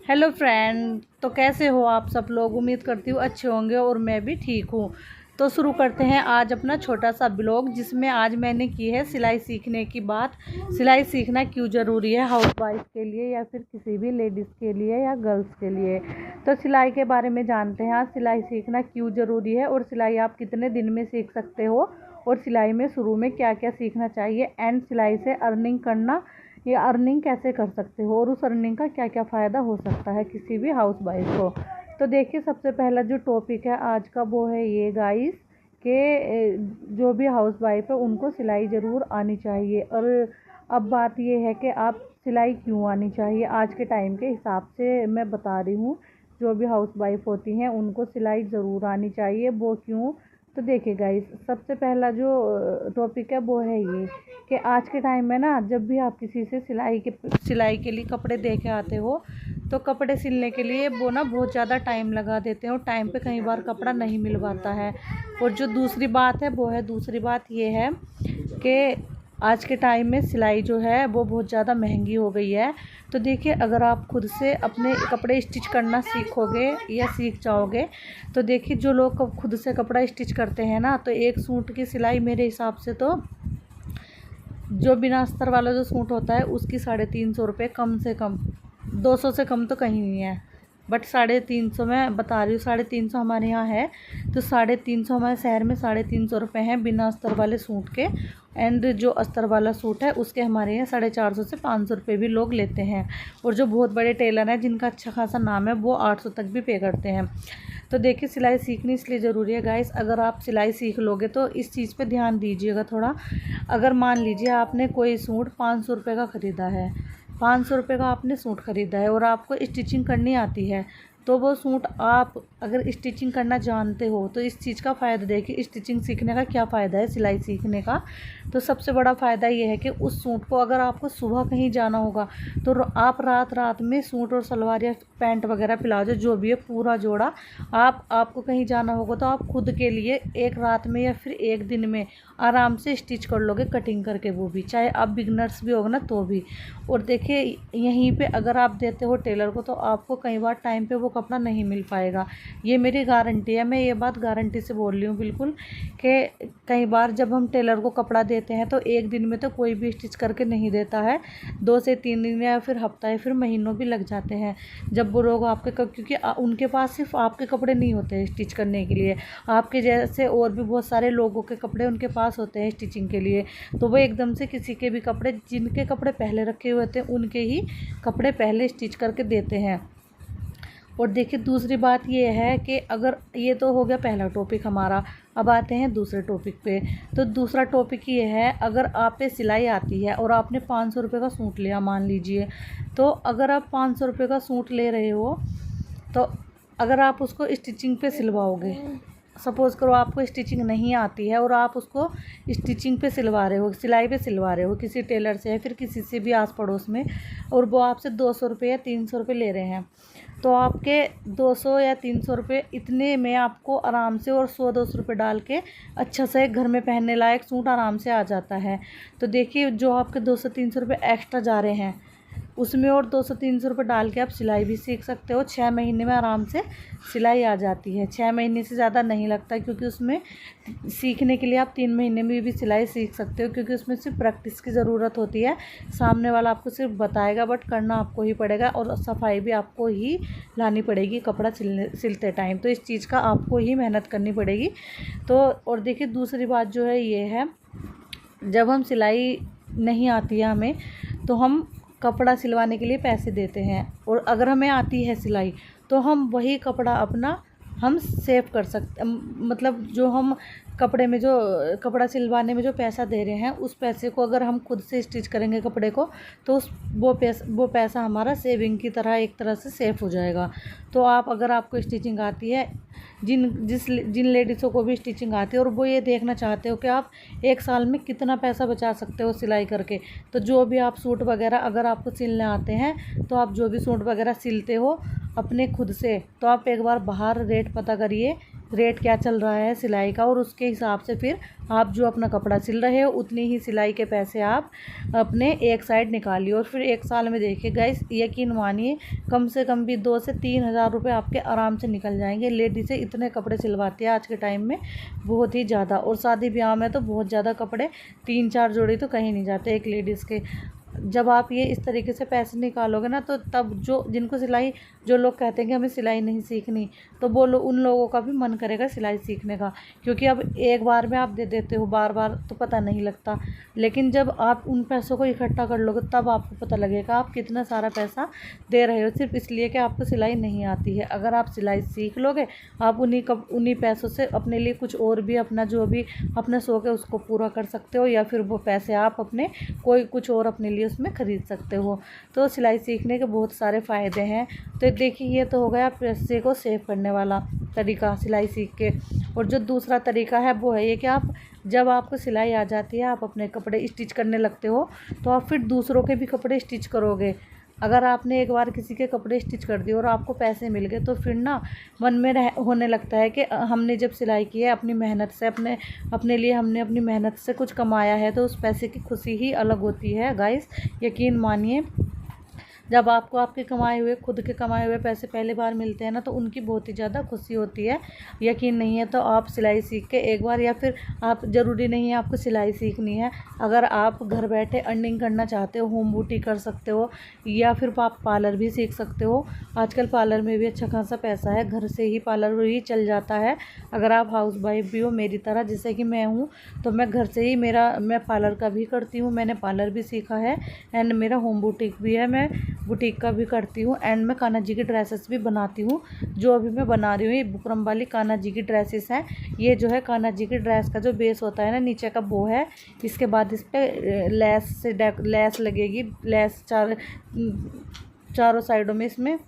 Hello friend, तो कैसे हो आप सब लोग। उम्मीद करती हूँ अच्छे होंगे और मैं भी ठीक हूँ। तो शुरू करते हैं आज अपना छोटा सा ब्लॉग, जिसमें आज मैंने की है सिलाई सीखने की बात। सिलाई सीखना क्यों ज़रूरी है हाउस वाइफ के लिए या फिर किसी भी लेडीज़ के लिए या गर्ल्स के लिए। तो सिलाई के बारे में जानते हैं आज, सिलाई सीखना क्यों ज़रूरी है और सिलाई आप कितने दिन में सीख सकते हो और सिलाई में शुरू में क्या क्या सीखना चाहिए एंड सिलाई से अर्निंग करना ये अर्निंग कैसे कर सकते हो और उस अर्निंग का क्या क्या फ़ायदा हो सकता है किसी भी हाउस वाइफ को। तो देखिए, सबसे पहला जो टॉपिक है आज का वो है ये गाइस कि जो भी हाउस वाइफ है उनको सिलाई ज़रूर आनी चाहिए। और अब बात ये है कि आप सिलाई क्यों आनी चाहिए आज के टाइम के हिसाब से मैं बता रही हूँ। जो भी हाउस वाइफ होती हैं उनको सिलाई ज़रूर आनी चाहिए। वो क्यों? तो देखिए गाइस, सबसे पहला जो टॉपिक है वो है ये कि आज के टाइम में ना, जब भी आप किसी से सिलाई के लिए कपड़े दे के आते हो तो कपड़े सिलने के लिए वो ना बहुत ज़्यादा टाइम लगा देते हैं और टाइम पे कई बार कपड़ा नहीं मिल पाता है। और जो दूसरी बात है वो है, दूसरी बात ये है कि आज के टाइम में सिलाई जो है वो बहुत ज़्यादा महंगी हो गई है। तो देखिए, अगर आप खुद से अपने कपड़े स्टिच करना सीखोगे या सीख जाओगे तो देखिए, जो लोग खुद से कपड़ा स्टिच करते हैं ना, तो एक सूट की सिलाई मेरे हिसाब से तो जो बिना अस्तर वाला जो सूट होता है उसकी 350 रुपये कम से कम, 200 से कम तो कहीं नहीं है। बट 350 मैं बता रही हूँ, 350 हमारे यहाँ है। तो 350 हमारे शहर में 350 रुपये हैं बिना अस्तर वाले सूट के। एंड जो अस्तर वाला सूट है उसके हमारे यहाँ 450 से 500 रुपये भी लोग लेते हैं। और जो बहुत बड़े टेलर हैं जिनका अच्छा खासा नाम है वो 800 तक भी पे करते हैं। तो देखिए, सिलाई सीखनी इसलिए ज़रूरी है गाइस। अगर आप सिलाई सीख लोगे तो इस चीज़ पे ध्यान दीजिएगा थोड़ा। अगर मान लीजिए आपने कोई सूट 500 रुपये का ख़रीदा है, 500 रुपये का आपने सूट ख़रीदा है और आपको स्टिचिंग करनी आती है, तो वो सूट आप अगर स्टिचिंग करना जानते हो तो इस चीज़ का फ़ायदा देखिए। स्टिचिंग सीखने का क्या फ़ायदा है सिलाई सीखने का। तो सबसे बड़ा फ़ायदा ये है कि उस सूट को अगर आपको सुबह कहीं जाना होगा तो आप रात में सूट और सलवार या पैंट वगैरह प्लाजो जो भी है पूरा जोड़ा आपको कहीं जाना होगा तो आप खुद के लिए एक रात में या फिर एक दिन में आराम से स्टिच कर लोगे, कटिंग करके, वो भी चाहे आप बिगनर्स भी होगे ना तो भी। और देखिए, यहीं पे अगर आप देते हो टेलर को तो आपको कई बार टाइम पे वो कपड़ा नहीं मिल पाएगा। ये मेरी गारंटी है, मैं ये बात गारंटी से बोल रही हूँ बिल्कुल, कि कई बार जब हम टेलर को कपड़ा देते हैं तो एक दिन में तो कोई भी स्टिच करके नहीं देता है। 2 से 3 दिन या फिर हफ्ता या फिर महीनों भी लग जाते हैं जब वो लोग आपके क्योंकि उनके पास सिर्फ आपके कपड़े नहीं होते हैं स्टिच करने के लिए, आपके जैसे और भी बहुत सारे लोगों के कपड़े उनके पास होते हैं स्टिचिंग के लिए। तो वो एकदम से किसी के भी कपड़े, जिनके कपड़े पहले रखे हुए थे उनके ही कपड़े पहले स्टिच करके देते हैं। और देखिए, दूसरी बात ये है कि अगर ये तो हो गया पहला टॉपिक हमारा, अब आते हैं दूसरे टॉपिक पे। तो दूसरा टॉपिक ये है, अगर आप पे सिलाई आती है और आपने 500 रुपये का सूट लिया मान लीजिए, तो अगर आप 500 रुपये का सूट ले रहे हो तो अगर आप उसको स्टिचिंग पे सिलवाओगे, सपोज़ करो आपको स्टिचिंग नहीं आती है और आप उसको स्टिचिंग पे सिलवा रहे हो, सिलाई पे सिलवा रहे हो किसी टेलर से या फिर किसी से भी आस पड़ोस में, और वो आपसे 200 रुपये या 300 रुपये ले रहे हैं, तो आपके 200 या 300 रुपये इतने में आपको आराम से और 100-200 रुपये डाल के अच्छा सा एक घर में पहनने लायक सूट आराम से आ जाता है। तो देखिए, जो आपके 200-300 रुपये एक्स्ट्रा जा रहे हैं उसमें और 200-300 रुपये डाल के आप सिलाई भी सीख सकते हो। 6 महीने में आराम से सिलाई आ जाती है। 6 महीने से ज़्यादा नहीं लगता, क्योंकि उसमें सीखने के लिए आप 3 महीने में भी सिलाई सीख सकते हो, क्योंकि उसमें सिर्फ प्रैक्टिस की ज़रूरत होती है। सामने वाला आपको सिर्फ बताएगा बट करना आपको ही पड़ेगा, और सफाई भी आपको ही लानी पड़ेगी कपड़ा सिलते टाइम। तो इस चीज़ का आपको ही मेहनत करनी पड़ेगी। तो और देखिए, दूसरी बात जो है ये है, जब हम सिलाई नहीं आती है हमें तो हम कपड़ा सिलवाने के लिए पैसे देते हैं, और अगर हमें आती है सिलाई तो हम वही कपड़ा अपना हम सेव कर सकते, मतलब जो हम कपड़े में जो कपड़ा सिलवाने में जो पैसा दे रहे हैं उस पैसे को अगर हम खुद से स्टिच करेंगे कपड़े को तो वो पैसा हमारा सेविंग की तरह एक तरह से सेफ हो जाएगा। तो आप, अगर आपको स्टिचिंग आती है, जिन लेडीज़ों को भी स्टिचिंग आती है और वो ये देखना चाहते हो कि आप एक साल में कितना पैसा बचा सकते हो सिलाई करके, तो जो भी आप सूट वगैरह अगर आपको सिलने आते हैं तो आप जो भी सूट वगैरह सिलते हो अपने खुद से, तो आप एक बार बाहर रेट पता करिए रेट क्या चल रहा है सिलाई का, और उसके हिसाब से फिर आप जो अपना कपड़ा सिल रहे हो उतनी ही सिलाई के पैसे आप अपने एक साइड निकालिए। और फिर 1 साल में देखिए गाइस, यकीन मानिए कम से कम भी 2 से 3 हज़ार रुपये आपके आराम से निकल जाएंगे। लेडीज़ से इतने कपड़े सिलवाती है आज के टाइम में, बहुत ही ज़्यादा। और शादी ब्याह में तो बहुत ज़्यादा कपड़े, 3-4 जोड़ी तो कहीं नहीं जाते एक लेडीज़ के। जब आप ये इस तरीके से पैसे निकालोगे ना, तो तब जो जिनको सिलाई, जो लोग कहते हैं कि हमें सिलाई नहीं सीखनी, तो वो लोग, उन लोगों का भी मन करेगा सिलाई सीखने का, क्योंकि अब एक बार में आप दे देते हो, बार बार तो पता नहीं लगता। लेकिन जब आप उन पैसों को इकट्ठा कर लोगे तब आपको पता लगेगा आप कितना सारा पैसा दे रहे हो सिर्फ इसलिए कि आपको सिलाई नहीं आती है। अगर आप सिलाई सीख लोगे, आप उन्हीं पैसों से अपने लिए कुछ और भी, अपना जो भी अपना शौक है उसको पूरा कर सकते हो, या फिर वो पैसे आप अपने कोई कुछ और अपने लिए उसमें ख़रीद सकते हो। तो सिलाई सीखने के बहुत सारे फ़ायदे हैं। तो देखिए, ये तो हो गया पैसे को सेव करने वाला तरीका सिलाई सीख के। और जो दूसरा तरीका है वो है ये कि आप, जब आपको सिलाई आ जाती है, आप अपने कपड़े स्टिच करने लगते हो, तो आप फिर दूसरों के भी कपड़े स्टिच करोगे। अगर आपने एक बार किसी के कपड़े स्टिच कर दिए और आपको पैसे मिल गए, तो फिर ना मन में होने लगता है कि हमने जब सिलाई की है अपनी मेहनत से, अपने लिए हमने अपनी मेहनत से कुछ कमाया है, तो उस पैसे की खुशी ही अलग होती है गाइस। यकीन मानिए, जब आपको आपके कमाए हुए, खुद के कमाए हुए पैसे पहली बार मिलते हैं ना, तो उनकी बहुत ही ज़्यादा खुशी होती है। यकीन नहीं है तो आप सिलाई सीख के एक बार, या फिर आप, ज़रूरी नहीं है आपको सिलाई सीखनी है, अगर आप घर बैठे अर्निंग करना चाहते हो, होम बुटीक कर सकते हो, या फिर आप पार्लर भी सीख सकते हो। आजकल पार्लर में भी अच्छा खासा पैसा है, घर से ही पार्लर ही चल जाता है। अगर आप हाउस वाइफ भी हो मेरी तरह, जैसे कि मैं हूँ, तो मैं घर से ही, मैं पार्लर का भी करती हूँ, मैंने पार्लर भी सीखा है, एंड मेरा होम बुटीक भी है, मैं बुटीक का भी करती हूँ, एंड मैं कान्हा जी की ड्रेसेस भी बनाती हूँ। जो अभी मैं बना रही हूँ ये बुकरम वाली कान्हा जी की ड्रेसेस हैं। ये जो है कान्हा जी की ड्रेस का जो बेस होता है ना, नीचे का वो है। इसके बाद इस पर लेस लगेगी, लेस चारों साइडों में, इसमें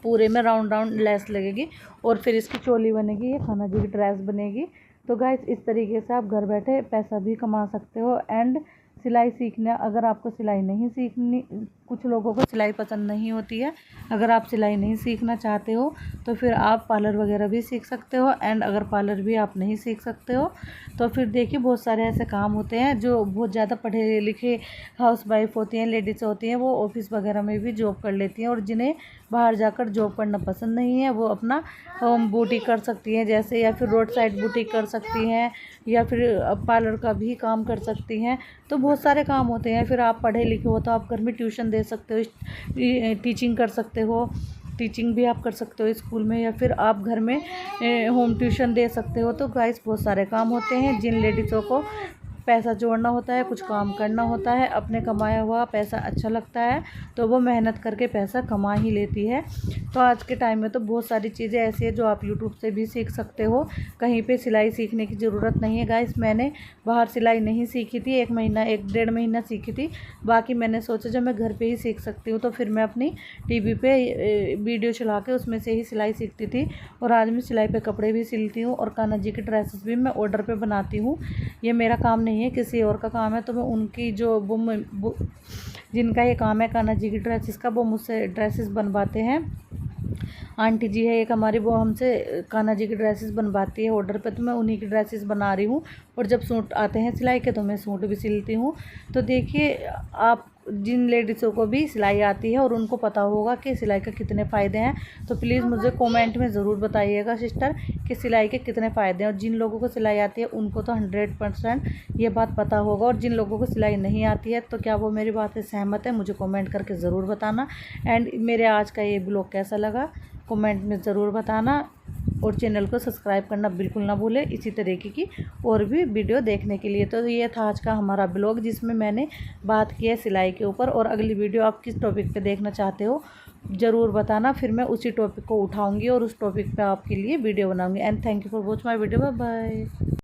पूरे में राउंड लेस लगेगी, और फिर इसकी चोली बनेगी, ये कान्हा जी की ड्रेस बनेगी। तो गाइस, इस तरीके से आप घर बैठे पैसा भी कमा सकते हो। एंड सिलाई सीखना, अगर आपको सिलाई नहीं सीखनी, कुछ लोगों को सिलाई पसंद नहीं होती है, अगर आप सिलाई नहीं सीखना चाहते हो तो फिर आप पार्लर वगैरह भी सीख सकते हो। एंड अगर पार्लर भी आप नहीं सीख सकते हो तो फिर देखिए, बहुत सारे ऐसे काम होते हैं जो बहुत ज़्यादा पढ़े लिखे हाउस वाइफ होती हैं, लेडीज़ होती हैं, वो ऑफिस वगैरह में भी जॉब कर लेती हैं, और जिन्हें बाहर जाकर जॉब करना पसंद नहीं है, वो अपना होम बुटीक कर सकती हैं जैसे, या फिर रोड साइड बुटीक कर सकती हैं, या फिर पार्लर का भी काम कर सकती हैं। तो बहुत सारे काम होते हैं। फिर आप पढ़े लिखे हो तो आप घर में ट्यूशन दे सकते हो, टीचिंग कर सकते हो, टीचिंग भी आप कर सकते हो स्कूल में, या फिर आप घर में होम ट्यूशन दे सकते हो। तो गाइस, बहुत सारे काम होते हैं। जिन लेडीज़ों को पैसा जोड़ना होता है, कुछ काम करना होता है, अपने कमाया हुआ पैसा अच्छा लगता है, तो वो मेहनत करके पैसा कमा ही लेती है। तो आज के टाइम में तो बहुत सारी चीज़ें ऐसी है जो आप यूट्यूब से भी सीख सकते हो, कहीं पे सिलाई सीखने की ज़रूरत नहीं है गाइस। मैंने बाहर सिलाई नहीं सीखी थी, 1-1.5 महीना सीखी थी, बाकी मैंने सोचा जब मैं घर पर ही सीख सकती हूँ, तो फिर मैं अपनी टीवी पे वीडियो चला के उसमें से ही सिलाई सीखती थी। और आज मैं सिलाई पे कपड़े भी सिलती हूँ, और कान्हा जी की ड्रेसेस भी मैं ऑर्डर पे बनाती हूँ। ये मेरा काम नहीं है, किसी और का काम है। तो मैं उनकी जो जिनका ये काम है कान्हा जी की ड्रेसेस का, वो मुझसे ड्रेसेस बनवाते हैं। आंटी जी है एक हमारी, वो हमसे कान्हा जी की ड्रेसेस बनवाती है ऑर्डर पे, तो मैं उन्हीं की ड्रेसेस बना रही हूँ। और जब सूट आते हैं सिलाई के, तो मैं सूट भी सिलती हूँ। तो देखिए, आप जिन लेडीज़ों को भी सिलाई आती है और उनको पता होगा कि सिलाई के कितने फ़ायदे हैं, तो प्लीज़ मुझे कमेंट में ज़रूर बताइएगा सिस्टर कि सिलाई के कितने फ़ायदे हैं। और जिन लोगों को सिलाई आती है उनको तो 100% ये बात पता होगा, और जिन लोगों को सिलाई नहीं आती है तो क्या वो मेरी बात से सहमत है, मुझे कमेंट करके ज़रूर बताना। एंड मेरे आज का ये ब्लॉग कैसा लगा कमेंट में ज़रूर बताना, और चैनल को सब्सक्राइब करना बिल्कुल ना भूलें इसी तरीके की और भी वीडियो देखने के लिए। तो ये था आज का हमारा ब्लॉग, जिसमें मैंने बात की है सिलाई के ऊपर। और अगली वीडियो आप किस टॉपिक पे देखना चाहते हो ज़रूर बताना, फिर मैं उसी टॉपिक को उठाऊंगी और उस टॉपिक पे आपके लिए वीडियो बनाऊंगी। And thank you for watch my video. Bye bye.